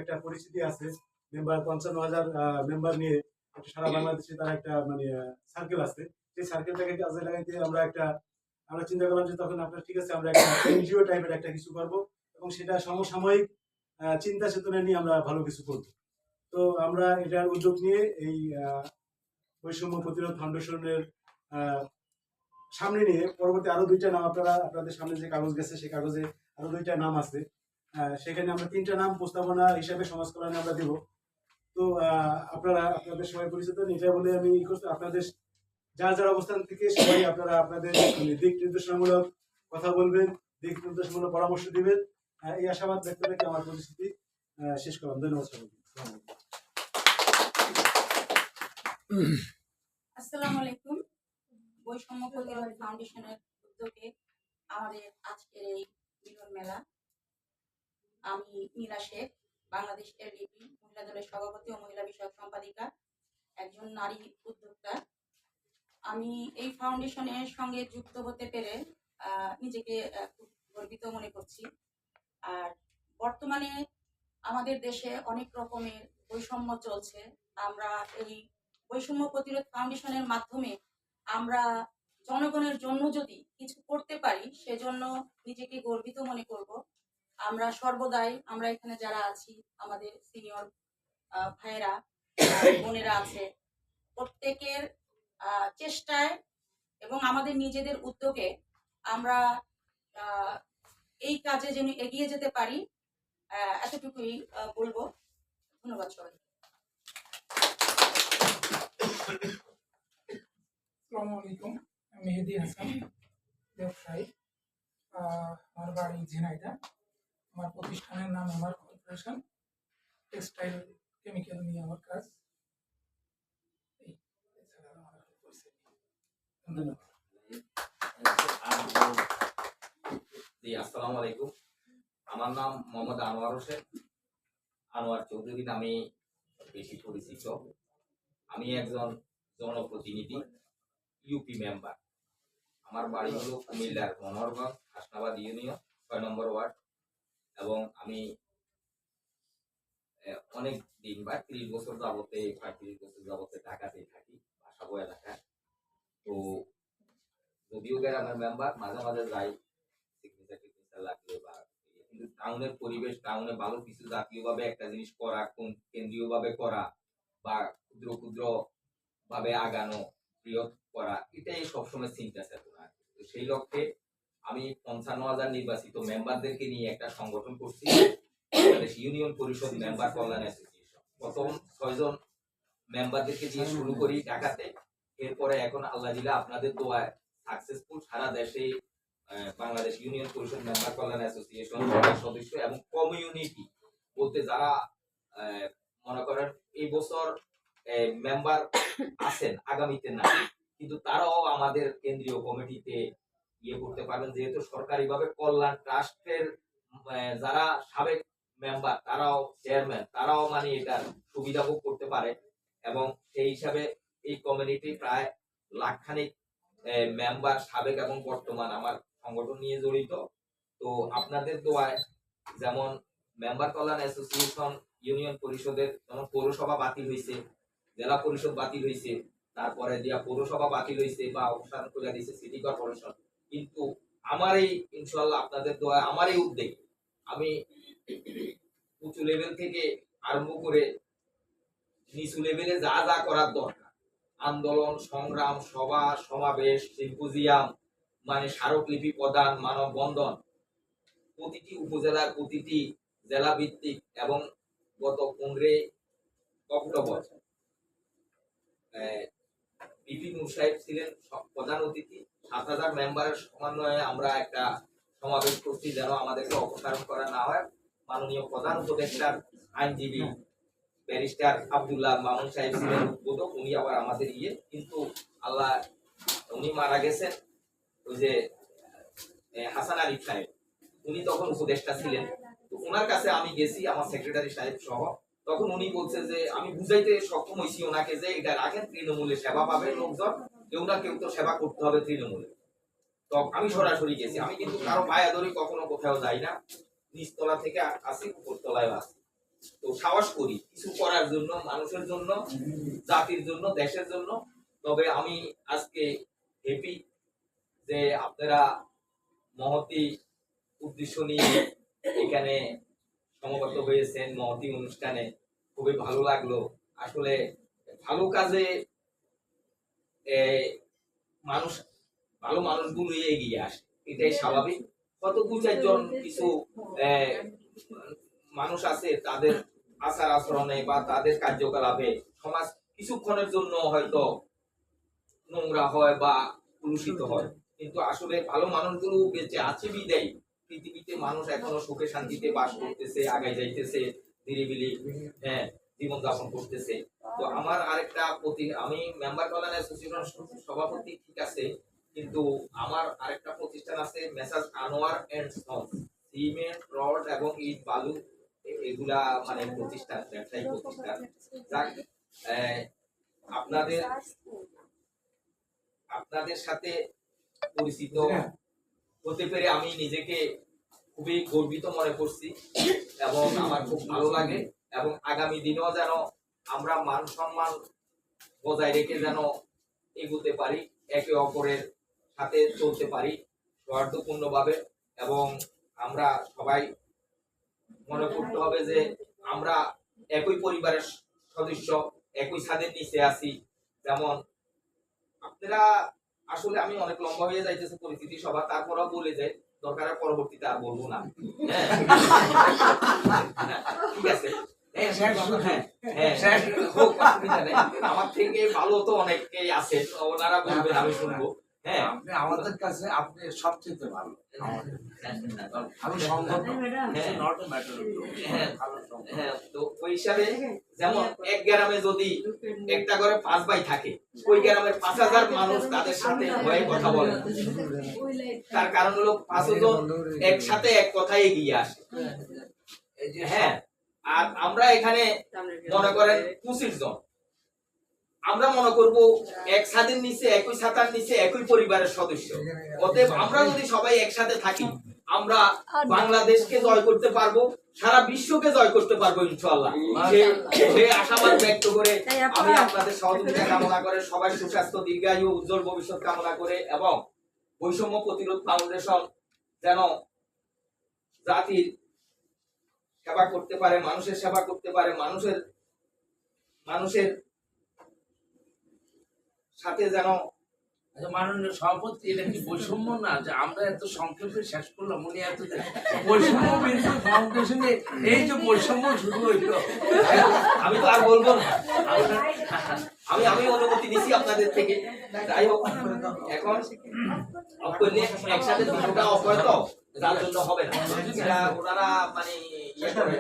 একটা পরিচিতি আছে। মেম্বার ৫৫,০০০ মেম্বার নিয়ে একটা সারা বাংলাদেশে তার একটা মানে সার্কেল আছে। সেই সার্কেলটাকে কাজে লাগাইতে আমরা চিন্তা করলাম যে তখন আপনার ঠিক আছে আমরা একটা এনজিও টাইপের একটা কিছু করব এবং সেটা সমসাময়িক চিন্তা চেতনা নিয়ে আমরা ভালো কিছু করব। তো আমরা এটার উদ্যোগ নিয়ে এই বৈষম্য প্রতিরোধ ফাউন্ডেশনের সামনে নিয়ে পরবর্তী আরো ২টা নাম আপনাদের সামনে যে কাগজ গেছে সেই কাগজে আরো ২টা নাম আছে। সেখানে আমরা ৩টা নাম প্রস্তাবনা হিসাবে সমাজ কল্যাণে আমরা দেব। তো আপনাদের সবাই পরিচিত এটা বলে আমি আপনাদের যার অবস্থান থেকে সবাই আপনাদের দিক নির্দেশনামূলক কথা বলবেন, দিক নির্দেশনামূলক পরামর্শ দিবেন, এই আশাবাদ ব্যক্ত রেখে আমার পরিস্থিতি শেষ করলাম। ধন্যবাদ সবাইকে। আসসালামু আলাইকুম। বৈষম্য প্রতিরোধ ফাউন্ডেশনের উদ্যোগে আমাদের আজকের এই মিলন মেলা। আমি নীলা শেখ, বাংলাদেশ এলডিপি মহিলা দলের সভাপতি ও মহিলা বিষয়ক সম্পাদিকা, একজন নারী উদ্যোক্তা। আমি এই ফাউন্ডেশনের সঙ্গে যুক্ত হতে পেরে নিজেকে খুব গর্বিত মনে করছি। আর বর্তমানে আমাদের দেশে অনেক রকমের বৈষম্য চলছে। আমরা এই বৈষম্য প্রতিরোধ ফাউন্ডেশনের মাধ্যমে আমরা জনগণের জন্য যদি কিছু করতে পারি সেজন্য নিজেকে গর্বিত মনে করব। আমরা সর্বদাই আমরা এখানে যারা আছি আমাদের সিনিয়র ভাইয়েরা বোনেরা আছে, প্রত্যেকের চেষ্টায় এবং আমাদের নিজেদের উদ্যোগে আমরা এই কাজে যেন এগিয়ে যেতে পারি, এতটুকুই বলবো। ধন্যবাদ সবাই। আসসালামু আলাইকুম, আমি মেহেদি হাসান, ব্যবসায়ী। আমার বাড়ি ঝিনাইদহ। আমার প্রতিষ্ঠানের নাম আমার কর্পোরেশন টেক্সটাইল কেমিক্যাল নিয়ে আমার কাজ। আসসালামু আলাইকুম, আমার নাম মোহাম্মদ আনোয়ার হোসেন, আনোয়ার চৌধুরী নামে বেশি পরিচিত। আমি একজন জনপ্রতিনিধি, ইউপি মেম্বার। আমার বাড়ি হলো কুমিল্লার মনোহরগঞ্জ হাসনাবাদ ইউনিয়ন ৬ নম্বর ওয়ার্ড, এবং আমি অনেক দিন বা ৩০ বছর যাবতে ৩৫ বছর যাবতে ঢাকাতেই থাকি, বাসাবো এলাকায়। তো যদিও গ্রামের মেম্বার, মাঝে মাঝে যাই সিগনেচার লাগলে বা, কিন্তু টাউনের পরিবেশ, টাউনে ভালো কিছু জাতীয়ভাবে একটা জিনিস করা, কেন্দ্রীয়ভাবে করা বা ক্ষুদ্র ক্ষুদ্র ভাবে আগানো, বৃহৎ করা, এটাই সবসময় চিন্তা চেতনা। তো সেই লক্ষ্যে আমি ৫৫,০০০ নির্বাচিত মেম্বারদেরকে নিয়ে একটা সংগঠন করছি, বাংলাদেশ ইউনিয়ন পরিষদ মেম্বার কল্যাণ অ্যাসোসিয়েশন। প্রথম ৬ জন মেম্বারদেরকে দিয়ে শুরু করি ঢাকাতে। এরপরে এখন আল্লাহ দিলা আপনাদের দোয়ায় সাকসেসফুল সারা দেশে বাংলাদেশ ইউনিয়ন পরিষদ মেম্বার কল্যাণ অ্যাসোসিয়েশন সদস্য এবং কমিউনিটি বলতে যারা মনে করেন এই বছর মেম্বার আছেন, আগামীতে না, কিন্তু তারাও আমাদের কেন্দ্রীয় কমিটিতে ইয়ে করতে পারবেন, যেহেতু সরকারিভাবে কল্যাণ ট্রাস্টের যারা সাবেক মেম্বার, তারাও চেয়ারম্যান, তারাও মানে এটার সুবিধা ভোগ করতে পারে। এবং সেই হিসাবে এই কমিউনিটি প্রায় লাখখানিক মেম্বার সাবেক এবং বর্তমান আমার সংগঠন নিয়ে জড়িত। তো আপনাদের দোয়ায় যেমন মেম্বার কল্যাণ অ্যাসোসিয়েশন ইউনিয়ন পরিষদের যেমন পৌরসভা বাতিল হয়েছে, জেলা পরিষদ বাতিল হয়েছে, তারপরে দিয়া পৌরসভা বাতিল হয়েছে বা অবসান করে দিয়েছে সিটি কর্পোরেশন, কিন্তু আমার এই ইনশাআল্লাহ আপনাদের দোয়ায় আমার এই উদ্যোগ আমি উঁচু লেভেল থেকে আরম্ভ করে নিচু লেভেলে যা যা করার দরকার, আন্দোলন সংগ্রাম, সভা সমাবেশ, সিম্পোজিয়াম, মানে স্মারকলিপি প্রদান, মানববন্ধন, প্রতিটি উপজেলার প্রতিটি জেলা ভিত্তিক, এবং গত 15 অক্টোবর বিপি নূর সাহেব ছিলেন প্রধান অতিথি। ৭,০০০ মেম্বারের সমন্বয়ে আমরা একটা সমাবেশ করছি, যেন আমাদেরকে অপসারণ করা না হয়। মাননীয় প্রধান উপদেষ্টার আইনজীবী ব্যারিস্টার আব্দুল্লাহ মামুন সাহেব ছিলেন উদ্বোধক, উনি আবার আমাদের কিন্তু আল্লাহ, উনি মারা গেছেন। ওই যে হাসান আরিফ সাহেব, উনি তখন উপদেষ্টা ছিলেন। তো ওনার কাছে আমি গেছি আমার সেক্রেটারি সাহেব সহ, তখন উনি বলছে যে আমি বুঝাইতে সক্ষম হয়েছি ওনাকে যে এটা রাখেন, তৃণমূলে সেবা পাবে লোকজন, কেউ না কেউ তো সেবা করতে হবে তৃণমূলে। তো আমি সরাসরি গেছি, আমি কিন্তু কারো পায়া ধরে কখনো কোথাও যাই না, নিচতলা থেকে আসি, উপরতলায় আসি। তো সাহস করি কিছু করার জন্য, মানুষের জন্য, জাতির জন্য, দেশের জন্য। তবে আমি আজকে হ্যাপি যে আপনারা মহতি উদ্দেশ্য নিয়ে এখানে সমবেত হয়েছেন মহতি অনুষ্ঠানে। খুবই ভালো লাগলো। আসলে ভালো কাজে মানুষ, ভালো মানুষগুলো এগিয়ে আসে, এটাই স্বাভাবিক। কত দু চারজন কিছু মানুষ আছে তাদের আচার আচরণে বা তাদের কার্যকলাপে সমাজ কিছুক্ষণের জন্য হয়তো নোংরা হয় বা কলুষিত হয়, কিন্তু আসলে ভালো মানুষগুলো বেঁচে আছে বিদায় পৃথিবীতে মানুষ এখনো সুখে শান্তিতে বাস করতেছে, আগায় যাইতেছে, নিরিবিলি জীবনযাপন করতেছে। তো আমার আরেকটা আমি মেম্বার কল্যাণ অ্যাসোসিয়েশন সভাপতি, ঠিক আছে, কিন্তু আমার আরেকটা প্রতিষ্ঠান আছে Messrs Anwar and Sons, cement, rod এবং ইট বালু এগুলা মানে প্রতিষ্ঠান, ব্যবসায়িক প্রতিষ্ঠান। আপনাদের সাথে পরিচিত হতে পেরে আমি নিজেকে খুবই গর্বিত মনে করছি এবং আমার খুব ভালো লাগে। এবং আগামী দিনেও যেন আমরা মান সম্মান বজায় রেখে যেন এগোতে পারি, একে অপরের সাথে চলতে পারি সৌহার্দ্যপূর্ণভাবে। এবং আমরা সবাই মনে করতে হবে যে আমরা একই পরিবারের সদস্য, একই ছাদের নিচে আছি। যেমন আপনারা আসলে আমি অনেক লম্বা হয়ে যাইতেছে পরিস্থিতি সভা, তারপরেও বলে যাই, দরকার পরবর্তীতে আর বলবো না। ঠিক আছে, আমার থেকে ভালো তো অনেকেই আছে, ওনারা বলবেন, আমি শুনবো। হ্যাঁ, আপনি আমাদের কাছে আপনি সবচেয়ে ভালো। আমি সম্ভব হ্যাঁ, তো ওই হিসাবে যেমন এক গ্রামে যদি একটা ঘরে 5 ভাই থাকে, ওই গ্রামের 5000 মানুষ তাদের সাথে ভয়ে কথা বলে। তার কারণ হলো 5 জন একসাথে এক কথায় এগিয়ে আসে। হ্যাঁ, আর আমরা এখানে মনে করেন 25 জন, আমরা মনে করব এক ছাদের নিচে, একই ছাতার নিচে একই পরিবারের সদস্য। অতএব আমরা যদি সবাই একসাথে থাকি, আমরা বাংলাদেশকে জয় করতে পারবো, সারা বিশ্বকে জয় করতে পারবো ইনশাআল্লাহ। সেই আশাবাদ ব্যক্ত করে আমি আপনাদের সহযোগিতা কামনা করে, সবাই সুস্বাস্থ্য, দীর্ঘায়ু, উজ্জ্বল ভবিষ্যৎ কামনা করে এবং বৈষম্য প্রতিরোধ ফাউন্ডেশন যেন জাতির সেবা করতে পারে, মানুষের সেবা করতে পারে, মানুষের সাথে যেন। মাননীয় সভাপতি, এটা কি বৈষম্য না যে আমরা এত সংক্ষেপে শেষ করলাম? উনি এত বৈষম্য বিরোধী ফাউন্ডেশনে এই যে বৈষম্য শুরু হইলো, আমি তো আর বলবো না। আমি অনুমতি নিছি আপনাদের থেকে। যাই হোক, এখন একসাথে দুটোটা অপরাধ যার জন্য হবে না, ওনারা মানে ইয়ে করে